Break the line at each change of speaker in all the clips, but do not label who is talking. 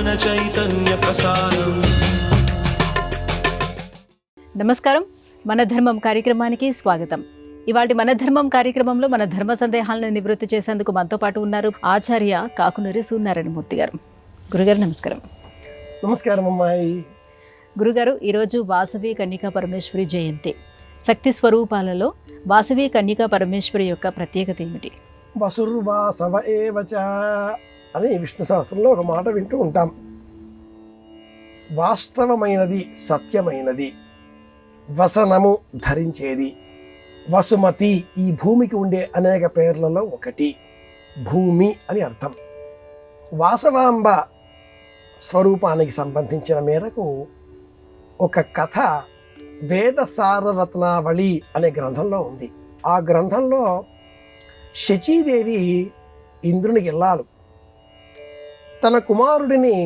చైతన్య ప్రసారం.
నమస్కారం, మన ధర్మం కార్యక్రమానికి స్వాగతం. ఇవాళ మన ధర్మం కార్యక్రమంలో మన ధర్మ సందేహాలను నివృత్తి చేసేందుకు మనతో పాటు ఉన్నారు ఆచార్య కాకునూరి సూర్యనారాయణమూర్తి గారు. గురుగారు నమస్కారం.
నమస్కారం అమ్మాయి.
గురుగారు, ఈరోజు వాసవి కన్యకా పరమేశ్వరి జయంతి. శక్తి స్వరూపాలలో వాసవి కన్యకా పరమేశ్వరి యొక్క ప్రత్యేకత ఏమిటి?
వసుర్వాసవ ఏవచ అని విష్ణు సహస్రంలో ఒక మాట వింటూ ఉంటాం. వాస్తవమైనది, సత్యమైనది, వసనము ధరించేది, వసుమతి ఈ భూమికి ఉండే అనేక పేర్లలో ఒకటి భూమి అని అర్థం. వాసవాంబ స్వరూపానికి సంబంధించిన మేరకు ఒక కథ వేదసారరత్నావళి అనే గ్రంథంలో ఉంది. ఆ గ్రంథంలో శచీదేవి ఇంద్రునికి ఇల్లాలు తన కుమారుడిని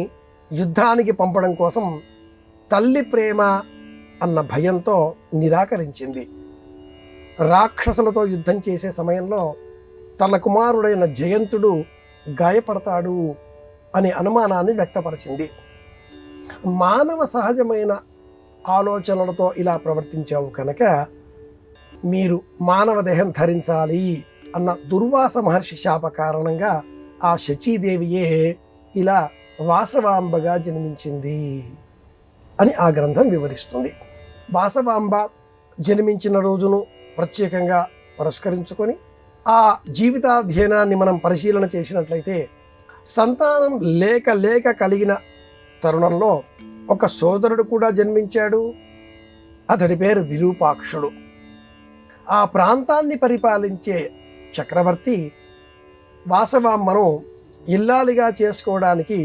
యుద్ధానికి పంపడం కోసం తల్లి ప్రేమ అన్న భయంతో నిరాకరించింది. రాక్షసులతో యుద్ధం చేసే సమయంలో తన కుమారుడైన జయంతుడు గాయపడతాడు అనే అనుమానాన్ని వ్యక్తపరిచింది. మానవ సహజమైన ఆలోచనలతో ఇలా ప్రవర్తించావు కనుక మీరు మానవ దేహం ధరించాలి అన్న దుర్వాస మహర్షి శాప కారణంగా ఆ శచీదేవియే ఇలా వాసవాంబగా జన్మించింది అని ఆ గ్రంథం వివరిస్తుంది. వాసవాంబ జన్మించిన రోజును ప్రత్యేకంగా పురస్కరించుకొని ఆ జీవితాధ్యయనాన్ని మనం పరిశీలన చేసినట్లయితే సంతానం లేక లేక కలిగిన తరుణంలో ఒక సోదరుడు కూడా జన్మించాడు. అతడి పేరు విరూపాక్షుడు. ఆ ప్రాంతాన్ని పరిపాలించే చక్రవర్తి వాసవాంబను ఇల్లాలిగా చేసుకోవడానికి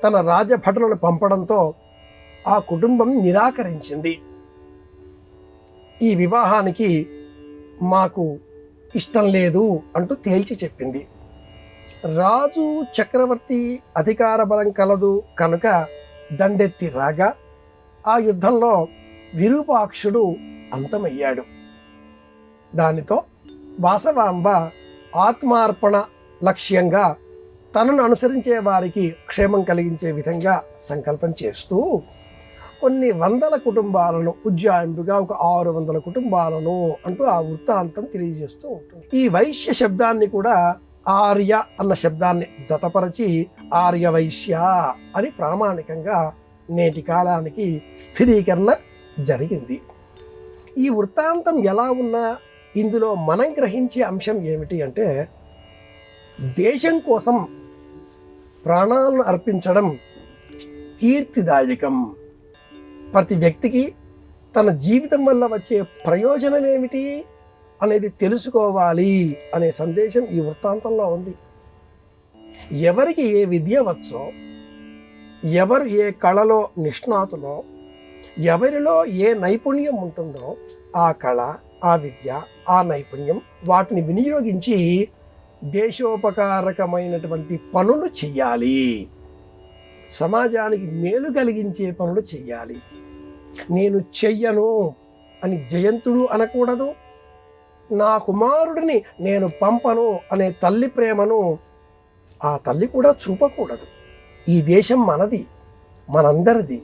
తన రాజభటులను పంపడంతో ఆ కుటుంబం నిరాకరించింది. ఈ వివాహానికి మాకు ఇష్టం లేదు అంటూ తేల్చి చెప్పింది. రాజు చక్రవర్తి అధికార బలం కలదు కనుక దండెత్తి రాగా ఆ యుద్ధంలో విరూపాక్షుడు అంతమయ్యాడు. దానితో వాసవాంబ ఆత్మార్పణ లక్ష్యంగా తనను అనుసరించే వారికి క్షేమం కలిగించే విధంగా సంకల్పం చేస్తూ కొన్ని వందల కుటుంబాలను ఉజ్జాయింపుగా ఒక 600 కుటుంబాలను అంటూ ఆ వృత్తాంతం తెలియజేస్తూ ఉంటుంది. ఈ వైశ్య శబ్దాన్ని కూడా ఆర్య అన్న శబ్దాన్ని జతపరచి ఆర్య వైశ్య అని ప్రామాణికంగా నేటి కాలానికి స్థిరీకరణ జరిగింది. ఈ వృత్తాంతం ఎలా ఉన్నా ఇందులో మనం గ్రహించే అంశం ఏమిటి అంటే దేశం కోసం ప్రాణాలను అర్పించడం కీర్తిదాయకం. ప్రతి వ్యక్తికి తన జీవితం వల్ల వచ్చే ప్రయోజనం ఏమిటి అనేది తెలుసుకోవాలి అనే సందేశం ఈ వృత్తాంతంలో ఉంది. ఎవరికి ఏ విద్య వచ్చో, ఎవరు ఏ కళలో నిష్ణాతులో, ఎవరిలో ఏ నైపుణ్యం ఉంటుందో ఆ కళ, ఆ విద్య, ఆ నైపుణ్యం వాటిని వినియోగించి దేశోపకారకమైనటువంటి పనులు చెయ్యాలి. సమాజానికి మేలు కలిగించే పనులు చెయ్యాలి. నేను చెయ్యను అని జయంతుడు అనకూడదు. నా కుమారుడిని నేను పంపను అనే తల్లి ప్రేమను ఆ తల్లి కూడా చూపకూడదు. ఈ దేశం మనది, మనందరిది.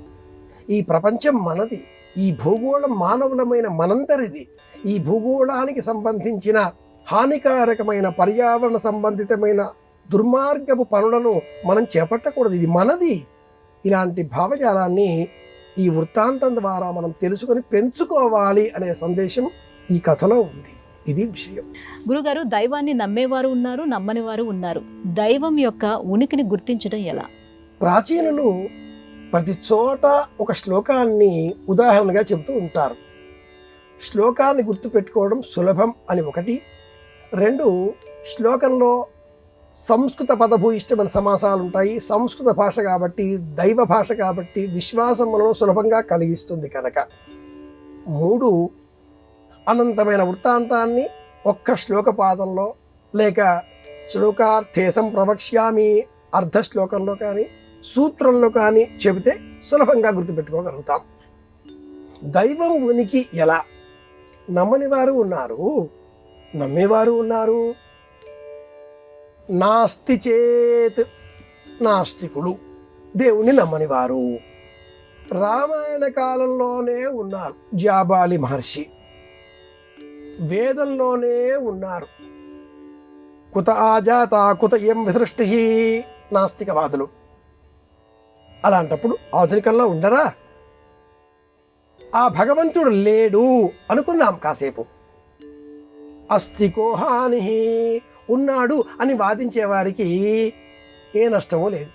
ఈ ప్రపంచం మనది. ఈ భూగోళం మానవులమైన మనందరిది. ఈ భూగోళానికి సంబంధించిన హానికారకమైన పర్యావరణ సంబంధితమైన దుర్మార్గపు పనులను మనం చేపట్టకూడదు. ఇది మనది. ఇలాంటి భావజాలాన్ని ఈ వృత్తాంతం ద్వారా మనం తెలుసుకొని పెంచుకోవాలి అనే సందేశం ఈ కథలో ఉంది. ఇది విషయం.
గురుగారు, దైవాన్ని నమ్మేవారు ఉన్నారు, నమ్మని వారు ఉన్నారు. దైవం యొక్క ఉనికిని గుర్తించడం ఎలా?
ప్రాచీనులు ప్రతి చోట ఒక శ్లోకాన్ని ఉదాహరణగా చెబుతూ ఉంటారు. శ్లోకాన్ని గుర్తుపెట్టుకోవడం సులభం అని ఒకటి. 2, శ్లోకంలో సంస్కృత పదభూయిష్టమైన సమాసాలు ఉంటాయి. సంస్కృత భాష కాబట్టి, దైవ భాష కాబట్టి విశ్వాసం మనలో సులభంగా కలిగిస్తుంది కనుక. 3, అనంతమైన వృత్తాంతాన్ని ఒక్క శ్లోకపాదంలో లేక శ్లోకార్థేశం ప్రవక్ష్యామి అర్ధ శ్లోకంలో కానీ సూత్రంలో కానీ చెబితే సులభంగా గుర్తుపెట్టుకోగలుగుతాం. దైవం ఉనికి ఎలా? నమ్మని వారు ఉన్నారు, నమ్మేవారు ఉన్నారు. నాస్తి చేత్ నాస్తికులు దేవుణ్ణి నమ్మని వారు. రామాయణ కాలంలోనే ఉన్నారు జాబాలి మహర్షి, వేదంలోనే ఉన్నారు కుత ఆజాత కుత ఏం విసృష్టి నాస్తికవాదులు. అలాంటప్పుడు ఆధునికంలో ఉండరా? ఆ భగవంతుడు లేడు అనుకుందాం కాసేపు. అస్తికోహాని ఉన్నాడు అని వాదించే వారికి ఏ నష్టమూ లేదు.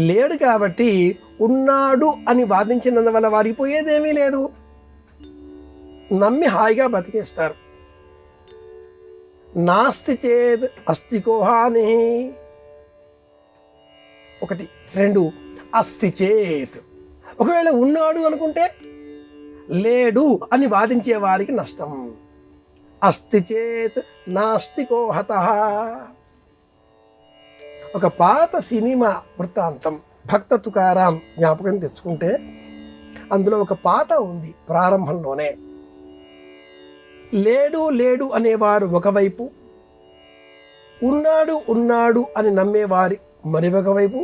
లేడు కాబట్టి ఉన్నాడు అని వాదించినందువల్ల వారికి పోయేదేమీ లేదు, నమ్మి హాయిగా బతికేస్తారు. నాస్తి చేద్ అస్తికోహాని, ఒకటి. రెండు, అస్తి చేత్, ఒకవేళ ఉన్నాడు అనుకుంటే లేడు అని వాదించే వారికి నష్టం. అస్తి చేత్ నాస్తికోహత. ఒక పాత సినిమా వృత్తాంతం భక్త తుకారాం జ్ఞాపకం తెచ్చుకుంటే అందులో ఒక పాట ఉంది ప్రారంభంలోనే. లేడు లేడు అనేవారు ఒకవైపు, ఉన్నాడు ఉన్నాడు అని నమ్మేవారి మరొక వైపు.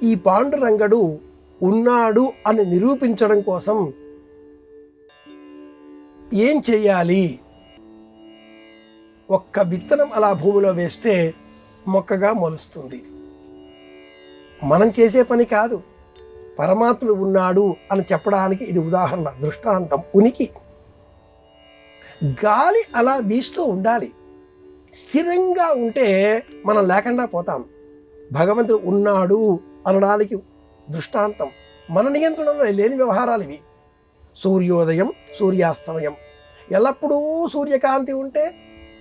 ఈ పాండురంగడు ఉన్నాడు అని నిరూపించడం కోసం ఏం చెయ్యాలి? ఒక్క విత్తనం అలా భూమిలో వేస్తే మొక్కగా మొలుస్తుంది. మనం చేసే పని కాదు, పరమాత్ముడు ఉన్నాడు అని చెప్పడానికి ఇది ఉదాహరణ, దృష్టాంతం, ఉనికి. గాలి అలా వీస్తూ ఉండాలి, స్థిరంగా ఉంటే మనం లేకుండా పోతాం. భగవంతుడు ఉన్నాడు అనడానికి దృష్టాంతం. మన నియంత్రణలో లేని వ్యవహారాలు ఇవి. సూర్యోదయం సూర్యాస్తమయం, ఎల్లప్పుడూ సూర్యకాంతి ఉంటే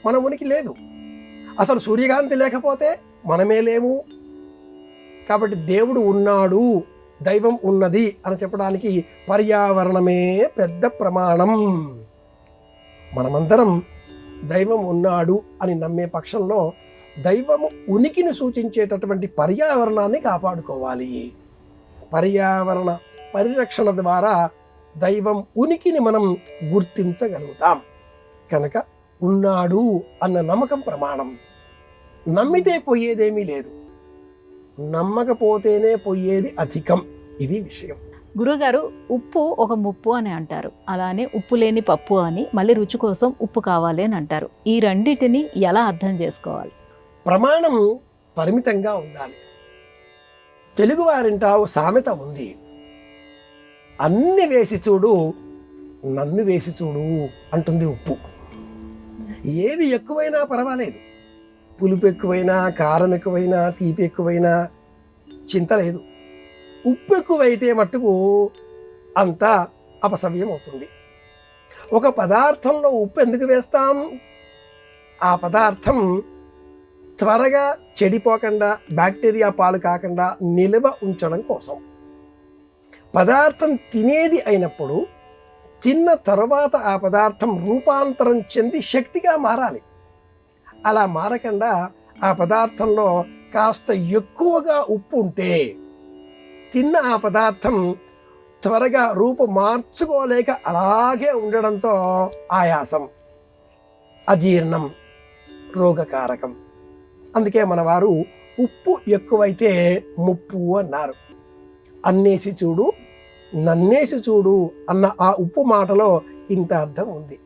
మన ఉనికి లేదు. అసలు సూర్యకాంతి లేకపోతే మనమే లేము. కాబట్టి దేవుడు ఉన్నాడు, దైవం ఉన్నది అని చెప్పడానికి పర్యావరణమే పెద్ద ప్రమాణం. మనమందరం దైవం ఉన్నాడు అని నమ్మే పక్షంలో దైవము ఉనికిని సూచించేటటువంటి పర్యావరణాన్ని కాపాడుకోవాలి. పర్యావరణ పరిరక్షణ ద్వారా దైవం ఉనికిని మనం గుర్తించగలుగుతాం. కనుక ఉన్నాడు అన్న నమ్మకం ప్రమాణం. నమ్మితే పోయేదేమీ లేదు, నమ్మకపోతేనే పోయేది అధికం. ఇది విషయం.
గురుగారు, ఉప్పు ఒక ముప్పు అని అంటారు, అలానే ఉప్పు లేని పప్పు అని, మళ్ళీ రుచి కోసం ఉప్పు కావాలి అని అంటారు. ఈ రెండింటిని ఎలా అర్థం చేసుకోవాలి?
ప్రమాణం పరిమితంగా ఉండాలి. తెలుగువారింటా ఓ సామెత ఉంది, అన్ని వేసి చూడు నన్ను వేసి చూడు అంటుంది ఉప్పు. ఏవి ఎక్కువైనా పర్వాలేదు, పులుపు ఎక్కువైనా, కారం ఎక్కువైనా, తీపి ఎక్కువైనా చింత లేదు. ఉప్పు ఎక్కువైతే మట్టుకు అంతా అపసవ్యం అవుతుంది. ఒక పదార్థంలో ఉప్పు ఎందుకు వేస్తాం? ఆ పదార్థం త్వరగా చెడిపోకుండా, బ్యాక్టీరియా పాలు కాకుండా నిల్వ ఉంచడం కోసం. పదార్థం తినేది అయినప్పుడు తిన్న తర్వాత ఆ పదార్థం రూపాంతరం చెంది శక్తిగా మారాలి. అలా మారకుండా ఆ పదార్థంలో కాస్త ఎక్కువగా ఉప్పు ఉంటే తిన్న ఆ పదార్థం త్వరగా రూపు మార్చుకోలేక అలాగే ఉండడంతో ఆయాసం, అజీర్ణం, రోగకారకం. అందుకే మన వారు ఉప్పు ఎక్కువైతే ముప్పు అన్నారు. అన్నేసి చూడు నన్నేసి చూడు అన్న ఆ ఉప్పు మాటలో ఇంత అర్థం ఉంది.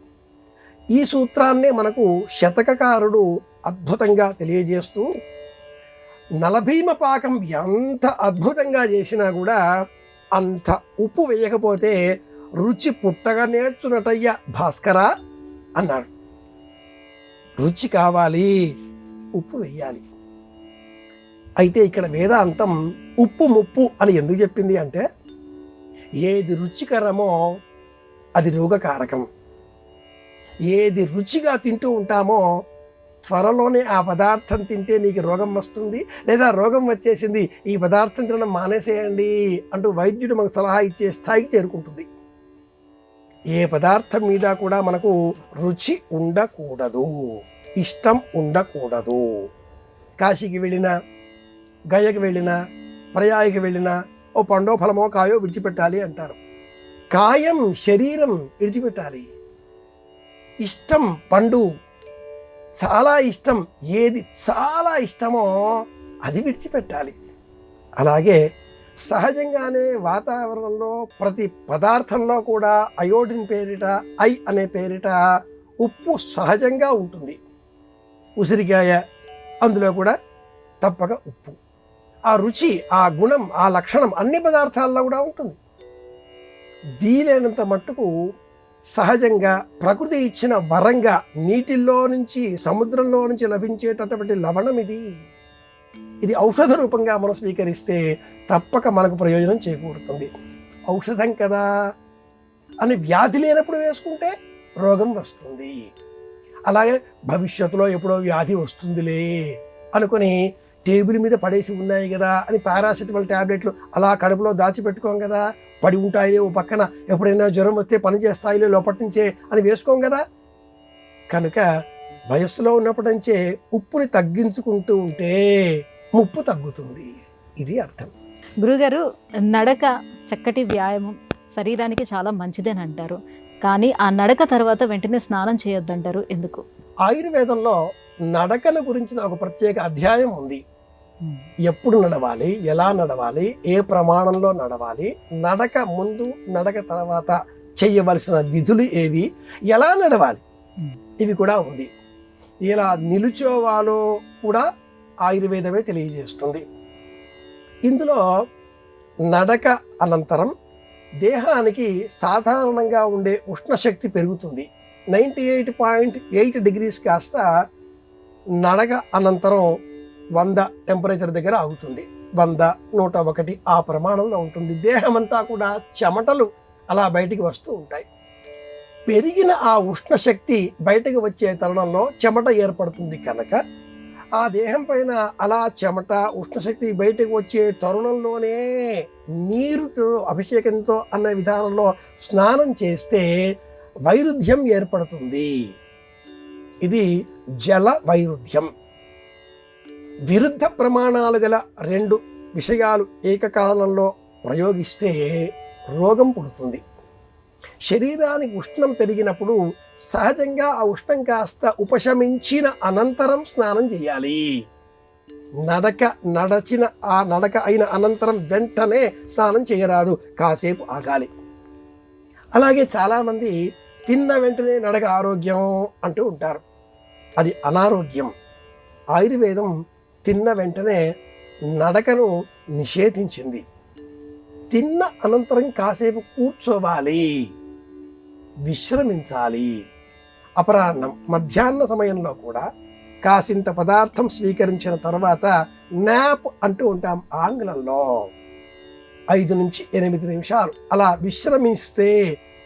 ఈ సూత్రాన్నే మనకు శతకకారుడు అద్భుతంగా తెలియజేస్తూ, నలభీమ పాకం ఎంత అద్భుతంగా చేసినా కూడా అంత ఉప్పు వేయకపోతే రుచి పుట్టగా నేర్చునటయ్య భాస్కరా అన్నాడు. రుచి కావాలి, ఉప్పు వేయాలి. అయితే ఇక్కడ వేదాంతం ఉప్పు ముప్పు అని ఎందుకు చెప్పింది అంటే, ఏది రుచికరమో అది రోగకారకం. ఏది రుచిగా తింటూ ఉంటామో త్వరలోనే ఆ పదార్థం తింటే నీకు రోగం వస్తుంది, లేదా రోగం వచ్చేసింది, ఈ పదార్థం తినడం మానేసేయండి అంటూ వైద్యుడు మనకు సలహా ఇచ్చే స్థాయికి చేరుకుంటుంది. ఏ పదార్థం మీద కూడా మనకు రుచి ఉండకూడదు, ఇష్టం ఉండకూడదు. కాశీకి వెళ్ళినా, గయకి వెళ్ళినా, ప్రయాగకి వెళ్ళినా ఓ పండో ఫలమో కాయో విడిచిపెట్టాలి అంటారు. కాయం శరీరం విడిచిపెట్టాలి. ఇష్టం పండు, చాలా ఇష్టం, ఏది చాలా ఇష్టమో అది విడిచిపెట్టాలి. అలాగే సహజంగానే వాతావరణంలో ప్రతి పదార్థంలో కూడా అయోడిన్ పేరిట, ఐ అనే పేరిట ఉప్పు సహజంగా ఉంటుంది. ఉసిరికాయ అందులో కూడా తప్పక ఉప్పు. ఆ రుచి, ఆ గుణం, ఆ లక్షణం అన్ని పదార్థాల్లో కూడా ఉంటుంది. వీలైనంత మట్టుకు సహజంగా ప్రకృతి ఇచ్చిన వరంగా నీటిల్లో నుంచి, సముద్రంలో నుంచి లభించేటటువంటి లవణం ఇది ఔషధ రూపంగా మనం స్వీకరిస్తే తప్పక మనకు ప్రయోజనం చేకూరుతుంది. ఔషధం కదా అని వ్యాధి లేనప్పుడు వేసుకుంటే రోగం వస్తుంది. అలాగే భవిష్యత్తులో ఎప్పుడో వ్యాధి వస్తుందిలే అనుకుని టేబుల్ మీద పడేసి ఉన్నాయి కదా అని పారాసిటమాల్ ట్యాబ్లెట్లు అలా కడుపులో దాచిపెట్టుకోం కదా. పడి ఉంటాయిలే ఓ పక్కన, ఎప్పుడైనా జ్వరం వస్తే పని చేస్తాయిలే లోపటి నుంచే అని వేసుకోం కదా. కనుక వయస్సులో ఉన్నప్పటి నుంచే ఉప్పుని తగ్గించుకుంటూ ఉంటే ముప్పు తగ్గుతుంది. ఇది అర్థం.
గురుగారు, నడక చక్కటి వ్యాయామం, శరీరానికి చాలా మంచిదని అంటారు. కానీ ఆ నడక తర్వాత వెంటనే స్నానం చేయొద్దంటారు, ఎందుకు?
ఆయుర్వేదంలో నడకను గురించిన ఒక ప్రత్యేక అధ్యాయం ఉంది. ఎప్పుడు నడవాలి, ఎలా నడవాలి, ఏ ప్రమాణంలో నడవాలి, నడక ముందు నడక తర్వాత చేయవలసిన విధులు ఏవి, ఎలా నడవాలి, ఇవి కూడా ఉంది. ఇలా నిలుచోవాలో కూడా ఆయుర్వేదమే తెలియజేస్తుంది. ఇందులో నడక అనంతరం దేహానికి సాధారణంగా ఉండే ఉష్ణశక్తి పెరుగుతుంది. 98.8 degrees కాస్త నడక అనంతరం 100 టెంపరేచర్ దగ్గర ఆగుతుంది. 100, 101 ఆ ప్రమాణంలో ఉంటుంది. దేహమంతా కూడా చెమటలు అలా బయటికి వస్తూ ఉంటాయి. పెరిగిన ఆ ఉష్ణశక్తి బయటకు వచ్చే తరుణంలో చెమట ఏర్పడుతుంది కనుక ఆ దేహం పైన అలా చెమట ఉష్ణశక్తి బయటకు వచ్చే తరుణంలోనే నీరుతో అభిషేకంతో అన్న విధానంలో స్నానం చేస్తే వైరుధ్యం ఏర్పడుతుంది. ఇది జల వైరుధ్యం. విరుద్ధ ప్రమాణాలు గల రెండు విషయాలు ఏకకాలంలో ప్రయోగిస్తే రోగం పుడుతుంది. శరీరానికి ఉష్ణం పెరిగినప్పుడు సహజంగా ఆ ఉష్ణం కాస్త ఉపశమించిన అనంతరం స్నానం చేయాలి. నడక అయిన అనంతరం వెంటనే స్నానం చేయరాదు, కాసేపు ఆగాలి. అలాగే చాలామంది తిన్న వెంటనే నడక ఆరోగ్యం అంటూ ఉంటారు. అది అనారోగ్యం. ఆయుర్వేదం తిన్న వెంటనే నడకను నిషేధించింది. తిన్న అనంతరం కాసేపు కూర్చోవాలి, విశ్రమించాలి. అపరాహ్నం, మధ్యాహ్న సమయంలో కూడా కాసింత పదార్థం స్వీకరించిన తర్వాత నాప్ అంటూ ఉంటాం ఆంగ్లంలో. 5 నుంచి 8 నిమిషాలు అలా విశ్రమిస్తే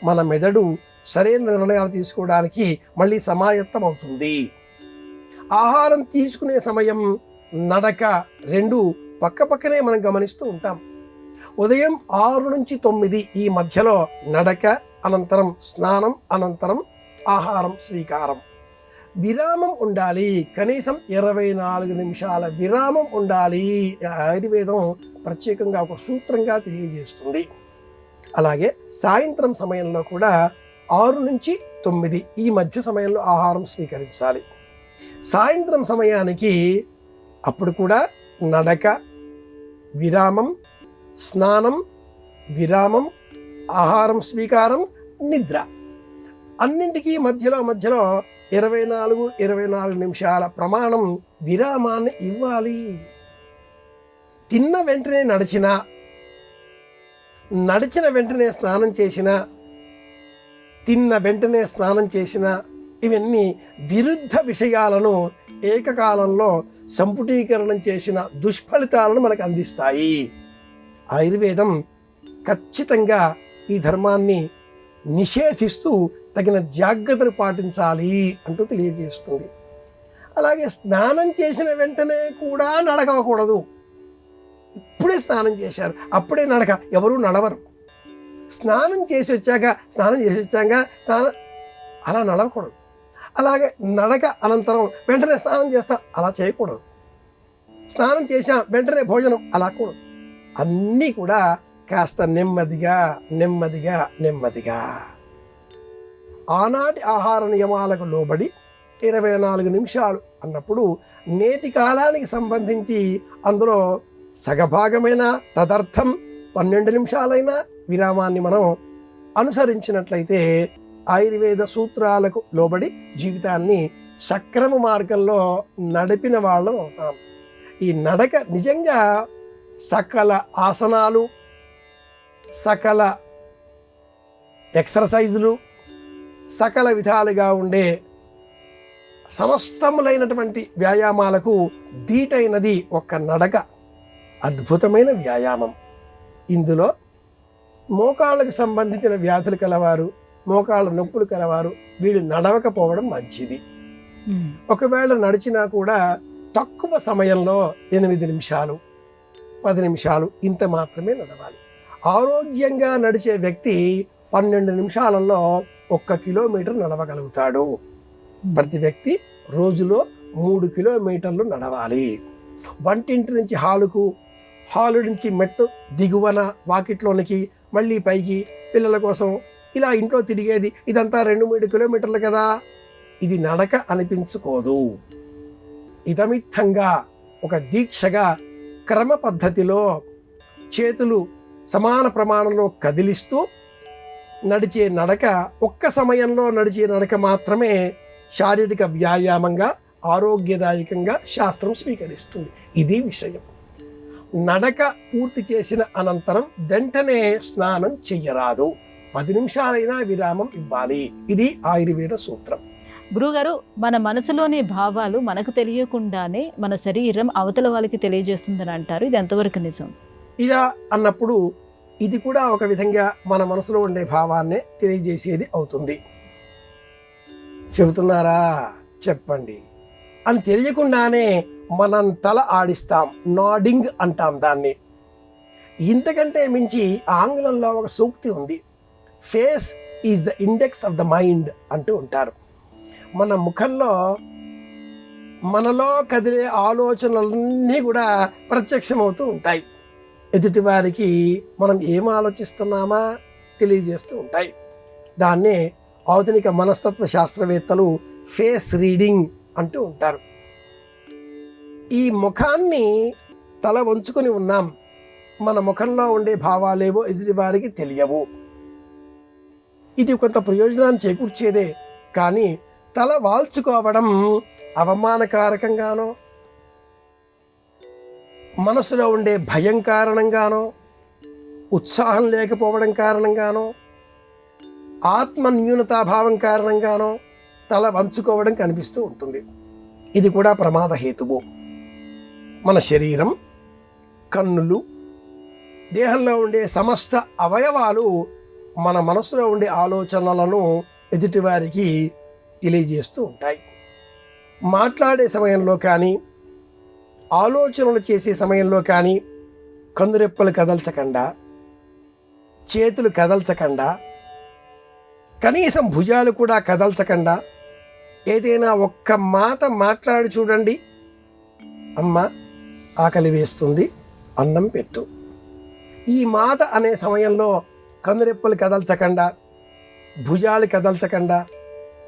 మన మెదడు సరైన నిర్ణయాలు తీసుకోవడానికి మళ్ళీ సమాయత్తం అవుతుంది. ఆహారం తీసుకునే సమయం, నడక రెండు పక్కపక్కనే మనం గమనిస్తూ ఉంటాం. ఉదయం 6 నుంచి 9 ఈ మధ్యలో నడక, అనంతరం స్నానం, అనంతరం ఆహారం స్వీకారం. విరామం ఉండాలి, కనీసం 24 నిమిషాల విరామం ఉండాలి. ఆయుర్వేదం ప్రత్యేకంగా ఒక సూత్రంగా తెలియజేస్తుంది. అలాగే సాయంత్రం సమయంలో కూడా 6 నుంచి 9 ఈ మధ్య సమయంలో ఆహారం స్వీకరించాలి. సాయంత్రం సమయానికి అప్పుడు కూడా నడక, విరామం, స్నానం, విరామం, ఆహారం స్వీకారం, నిద్ర అన్నింటికీ మధ్యలో 24 నిమిషాల ప్రమాణం విరామాన్ని ఇవ్వాలి. తిన్న వెంటనే నడిచిన వెంటనే స్నానం చేసిన, తిన్న వెంటనే స్నానం చేసిన ఇవన్నీ విరుద్ధ విషయాలను ఏకకాలంలో సంపుటీకరణం చేసిన దుష్ఫలితాలను మనకు అందిస్తాయి. ఆయుర్వేదం ఖచ్చితంగా ఈ ధర్మాన్ని నిషేధిస్తూ తగిన జాగ్రత్తలు పాటించాలి అంటూ తెలియజేస్తుంది. అలాగే స్నానం చేసిన వెంటనే కూడా నడకకూడదు. ఇప్పుడే స్నానం చేశారు, అప్పుడే నడక, ఎవరూ నడవరు. స్నానం చేసి వచ్చాక అలా నడవకూడదు. అలాగే నడక అనంతరం వెంటనే స్నానం చేస్తాం, అలా చేయకూడదు. స్నానం చేసాం వెంటనే భోజనం, అలా కూడదు. అన్నీ కూడా కాస్త నెమ్మదిగా ఆనాటి ఆహార నియమాలకు లోబడి 24 నిమిషాలు అన్నప్పుడు నేటి కాలానికి సంబంధించి అందులో సగభాగమైన తదర్థం 12 నిమిషాలైన విరామాన్ని మనం అనుసరించినట్లయితే ఆయుర్వేద సూత్రాలకు లోబడి జీవితాన్ని సక్రమ మార్గంలో నడిపిన వాళ్ళం అవుతాం. ఈ నడక నిజంగా సకల ఆసనాలు, సకల ఎక్సర్సైజులు, సకల విధాలుగా ఉండే సమస్తములైనటువంటి వ్యాయామాలకు దీటైనది ఒక్క నడక. అద్భుతమైన వ్యాయామం. ఇందులో మోకాళ్ళకు సంబంధించిన వ్యాధులు కలవారు, మోకాళ్ళ నొప్పులు కలవారు వీళ్ళు నడవకపోవడం మంచిది. ఒకవేళ నడిచినా కూడా తక్కువ సమయంలో 8 నిమిషాలు 10 నిమిషాలు ఇంత మాత్రమే నడవాలి. ఆరోగ్యంగా నడిచే వ్యక్తి 12 నిమిషాలలో 1 కిలోమీటర్ నడవగలుగుతాడు. ప్రతి వ్యక్తి రోజులో 3 కిలోమీటర్లు నడవాలి. వంటింటి నుంచి హాలుకు, హాలు నుంచి మెట్టు దిగువన వాకిట్లోనికి, మళ్ళీ పైకి పిల్లల కోసం ఇలా ఇంట్లో తిరిగేది ఇదంతా 2-3 కిలోమీటర్లు కదా. ఇది నడక అనిపించుకోదు. ఇదమిత్తంగా ఒక దీక్షగా క్రమ పద్ధతిలో చేతులు సమాన ప్రమాణంలో కదిలిస్తూ నడిచే నడక, ఒక్క సమయంలో నడిచే నడక మాత్రమే శారీరక వ్యాయామంగా ఆరోగ్యదాయకంగా శాస్త్రం స్వీకరిస్తుంది. ఇది విషయం. నడక పూర్తి చేసిన అనంతరం వెంటనే స్నానం చెయ్యరాదు. 10 నిమిషాలైనా విరామం ఇవ్వాలి. ఇది ఆయుర్వేద సూత్రం.
గురుగారు, మన మనసులోని భావాలు మనకు తెలియకుండానే మన శరీరం అవతల వాళ్ళకి తెలియజేస్తుందని అంటారు. ఇది ఎంతవరకు నిజం?
ఇలా అన్నప్పుడు ఇది కూడా ఒక విధంగా మన మనసులో ఉండే భావాన్నే తెలియజేసేది అవుతుంది. చెబుతున్నారా? చెప్పండి అని తెలియకుండానే మనం తల ఆడిస్తాం. నాడింగ్ అంటాం దాన్ని. ఇంతకంటే మించి ఆంగ్లంలో ఒక సూక్తి ఉంది. Face is the index of the mind అంటూ ఉంటారు. మన ముఖంలో మనలో కదిలే ఆలోచనలన్నీ కూడా ప్రత్యక్షమవుతూ ఉంటాయి. ఎదుటి వారికి మనం ఏం ఆలోచిస్తున్నామా తెలియజేస్తూ ఉంటాయి. దాన్నే ఆధునిక మనస్తత్వ శాస్త్రవేత్తలు ఫేస్ రీడింగ్ అంటూ ఉంటారు. ఈ ముఖాన్ని తల వంచుకొని ఉన్నాం. మన ముఖంలో ఉండే భావాలేవో ఎదుటి వారికి తెలియవు. ఇది కొంత ప్రయోజనాన్ని చేకూర్చేదే, కానీ తల వాల్చుకోవడం అవమానకారకంగానో, మనసులో ఉండే భయం కారణంగానో, ఉత్సాహం లేకపోవడం కారణంగానో, ఆత్మ న్యూనతాభావం కారణంగానో తల వంచుకోవడం కనిపిస్తూ ఉంటుంది. ఇది కూడా ప్రమాద హేతువు. మన శరీరం, కన్నులు, దేహంలో ఉండే సమస్త అవయవాలు మన మనసులో ఉండే ఆలోచనలను ఎదుటివారికి తెలియజేస్తూ ఉంటాయి. మాట్లాడే సమయంలో కానీ, ఆలోచనలు చేసే సమయంలో కానీ కన్నురెప్పలు కదల్చకుండా, చేతులు కదల్చకుండా, కనీసం భుజాలు కూడా కదల్చకుండా ఏదైనా ఒక్క మాట మాట్లాడి చూడండి. అమ్మ ఆకలి వేస్తుంది, అన్నం పెట్టు. ఈ మాట అనే సమయంలో కన్నురెప్పలు కదల్చకుండా, భుజాలు కదల్చకుండా,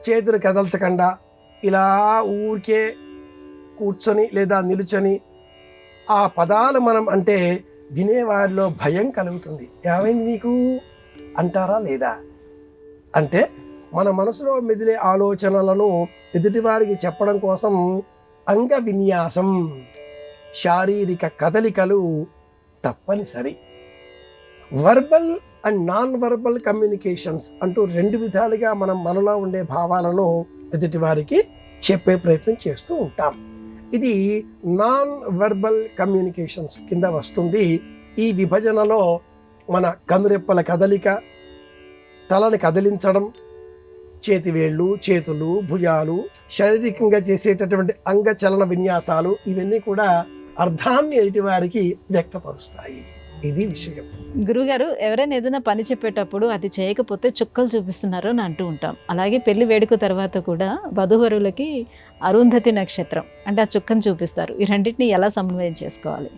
చేతులు కదల్చకుండా ఇలా ఊరికే కూర్చొని లేదా నిలుచొని ఆ పదాలు మనం అంటే వినేవారిలో భయం కలుగుతుంది. ఏమైంది నీకు అంటారా లేదా? అంటే మన మనసులో మెదిలే ఆలోచనలను ఎదుటివారికి చెప్పడం కోసం అంగ విన్యాసం, శారీరక కదలికలు తప్పనిసరి. Verbal and non verbal communications అంటూ 2 విధాలుగా మనం మనలో ఉండే భావాలను ఎదుటివారికి చెప్పే ప్రయత్నం చేస్తూ ఉంటాం. ఇది నాన్ వర్బల్ కమ్యూనికేషన్స్ కింద వస్తుంది. ఈ విభజనలో మన కనురెప్పల కదలిక, తలని కదిలించడం, చేతివేళ్ళు, చేతులు, భుజాలు, శారీరకంగా చేసేటటువంటి అంగచలన విన్యాసాలు ఇవన్నీ కూడా అర్థాన్ని ఎదుటివారికి వ్యక్తపరుస్తాయి. ఇది విషయం.
గురుగారు, ఎవరైనా ఏదైనా పని చెప్పేటప్పుడు అది చేయకపోతే చుక్కలు చూపిస్తున్నారు అని అంటూ ఉంటాం. అలాగే పెళ్లి వేడుక తర్వాత కూడా వధూవరులకి అరుంధతి నక్షత్రం అంటే ఆ చుక్కను చూపిస్తారు. ఈ రెండింటిని ఎలా సమన్వయం చేసుకోవాలి?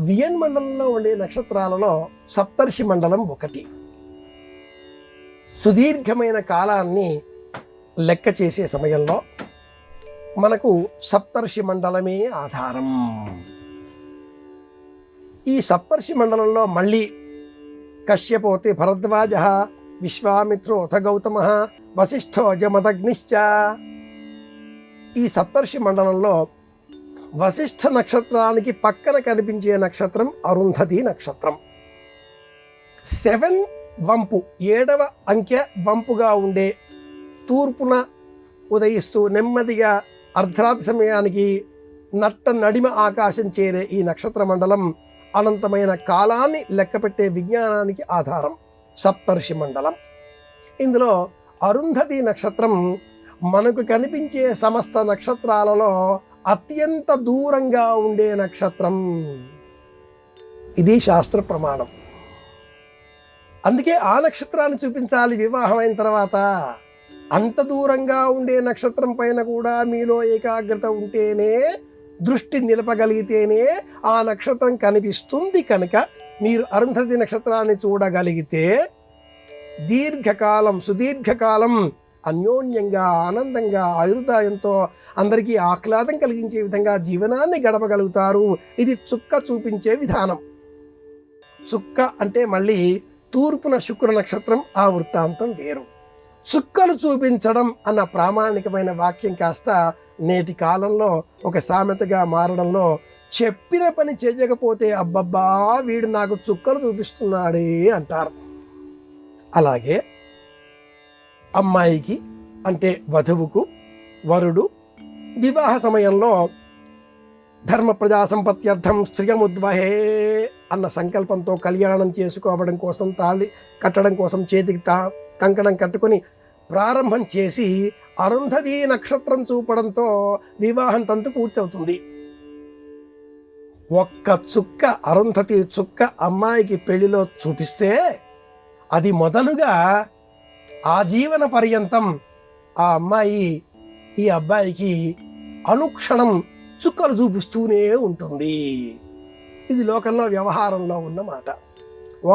వియన్ మండలంలో ఉండే నక్షత్రాలలో సప్తర్షి మండలం ఒకటి. సుదీర్ఘమైన కాలాన్ని లెక్క చేసే సమయంలో మనకు సప్తర్షి మండలమే ఆధారం. ఈ సప్తర్షి మండలంలో మళ్ళీ కశ్యపోతే భరద్వాజ, విశ్వామిత్రోథ గౌతమ, వశిష్ఠో జమదగ్నిశ్చ. ఈ సప్తర్షి మండలంలో వశిష్ఠ నక్షత్రానికి పక్కన కనిపించే నక్షత్రం అరుంధతి నక్షత్రం. 7 వంపు 7వ అంకె వంపుగా ఉండే తూర్పున ఉదయిస్తూ నెమ్మదిగా అర్ధరాత్రి సమయానికి నట్ట నడిమ ఆకాశం చేరే ఈ నక్షత్ర మండలం అనంతమైన కాలాన్ని లెక్కపెట్టే విజ్ఞానానికి ఆధారం. సప్తర్షి మండలం. ఇందులో అరుంధతి నక్షత్రం మనకు కనిపించే సమస్త నక్షత్రాలలో అత్యంత దూరంగా ఉండే నక్షత్రం. ఇది శాస్త్ర ప్రమాణం. అందుకే ఆ నక్షత్రాన్ని చూపించాలి వివాహం అయిన తర్వాత. అంత దూరంగా ఉండే నక్షత్రం పైన కూడా మీలో ఏకాగ్రత ఉంటేనే, దృష్టి నిలపగలిగితేనే ఆ నక్షత్రం కనిపిస్తుంది. కనుక మీరు అరుంధతి నక్షత్రాన్ని చూడగలిగితే దీర్ఘకాలం, సుదీర్ఘకాలం అన్యోన్యంగా, ఆనందంగా, ఆయుర్దాయంతో అందరికీ ఆహ్లాదం కలిగించే విధంగా జీవనాన్ని గడపగలుగుతారు. ఇది చుక్క చూపించే విధానం. చుక్క అంటే మళ్ళీ తూర్పున శుక్ర నక్షత్రం, ఆ వృత్తాంతం వేరు. చుక్కలు చూపించడం అన్న ప్రామాణికమైన వాక్యం కాస్త నేటి కాలంలో ఒక సామెతగా మారడంలో, చెప్పిన పని చేయకపోతే అబ్బబ్బా వీడు నాకు చుక్కలు చూపిస్తున్నాడే అంటారు. అలాగే అమ్మాయికి అంటే వధువుకు వరుడు వివాహ సమయంలో ధర్మ ప్రజా సంపత్త్యర్థం శ్రియముద్వహే అన్న సంకల్పంతో కళ్యాణం చేసుకోవడం కోసం, తాళి కట్టడం కోసం చేతికి కంకణం కట్టుకొని ప్రారంభం చేసి అరుంధతి నక్షత్రం చూపడంతో వివాహం తంతు పూర్తవుతుంది. ఒక్క చుక్క అరుంధతి చుక్క అమ్మాయికి పెళ్లిలో చూపిస్తే అది మొదలుగా ఆజీవన పర్యంతం ఆ అమ్మాయి ఈ అబ్బాయికి అనుక్షణం చుక్కలు చూపిస్తూనే ఉంటుంది. ఇది లోకంలో వ్యవహారంలో ఉన్న మాట.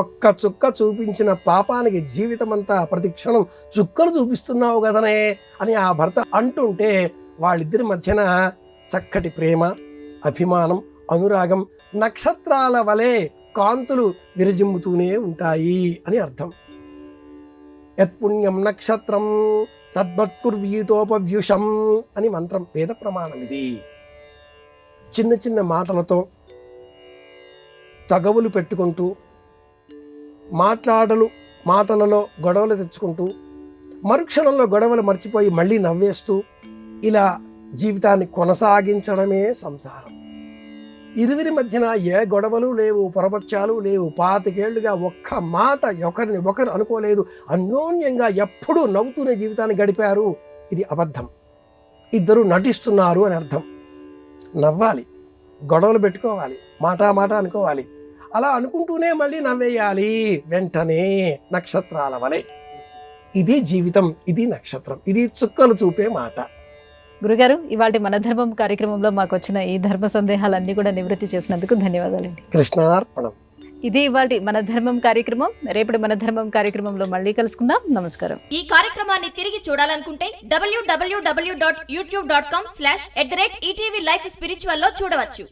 ఒక్క చుక్క చూపించిన పాపానికి జీవితమంతా ప్రతి క్షణం చుక్కలు చూపిస్తున్నావు కదనే అని ఆ భర్త అంటుంటే వాళ్ళిద్దరి మధ్యన చక్కటి ప్రేమ, అభిమానం, అనురాగం నక్షత్రాల వలె కాంతులు విరజిమ్ముతూనే ఉంటాయి అని అర్థం. యత్పుణ్యం నక్షత్రం తద్భర్తుర్వీతోపవ్యుషం అని మంత్రం, వేద ప్రమాణం ఇది. చిన్న చిన్న మాటలతో తగవులు పెట్టుకుంటూ, మాటలలో గొడవలు తెచ్చుకుంటూ, మరుక్షణంలో గొడవలు మర్చిపోయి మళ్ళీ నవ్వేస్తూ ఇలా జీవితాన్ని కొనసాగించడమే సంసారం. ఇరువురి మధ్యన ఏ గొడవలు లేవు, పొరపక్షాలు లేవు. 25 ఏళ్లుగా ఒక్క మాట ఒకరిని ఒకరు అనుకోలేదు. అన్యోన్యంగా ఎప్పుడూ నవ్వుతూనే జీవితాన్ని గడిపారు. ఇది అబద్ధం. ఇద్దరు నటిస్తున్నారు అని అర్థం. నవ్వాలి, గొడవలు పెట్టుకోవాలి, మాట అనుకోవాలి. అలా అనుకుంటూనే మళ్ళీ నవ్వేయాలి వెంటనే, నక్షత్రాల వలె. ఇది జీవితం, ఇది నక్షత్రం, ఇది చుక్కలు చూపే మాట.
గురుగారు, ఇవాళ మన ధర్మం కార్యక్రమంలో మాకు వచ్చిన ఈ ధర్మ సందేహాలన్నీ కూడా నివృత్తి చేసినందుకు ధన్యవాదాలండి.
కృష్ణార్పణం.
ఇది ఇవాళ మన ధర్మం కార్యక్రమం. రేపటి మన ధర్మం కార్యక్రమంలో మళ్ళీ కలుసుకుందాం. నమస్కారం.
ఈ కార్యక్రమాన్ని తిరిగి చూడాలనుకుంటే www.youtube.com/ETV Life Spiritual లో చూడవచ్చు.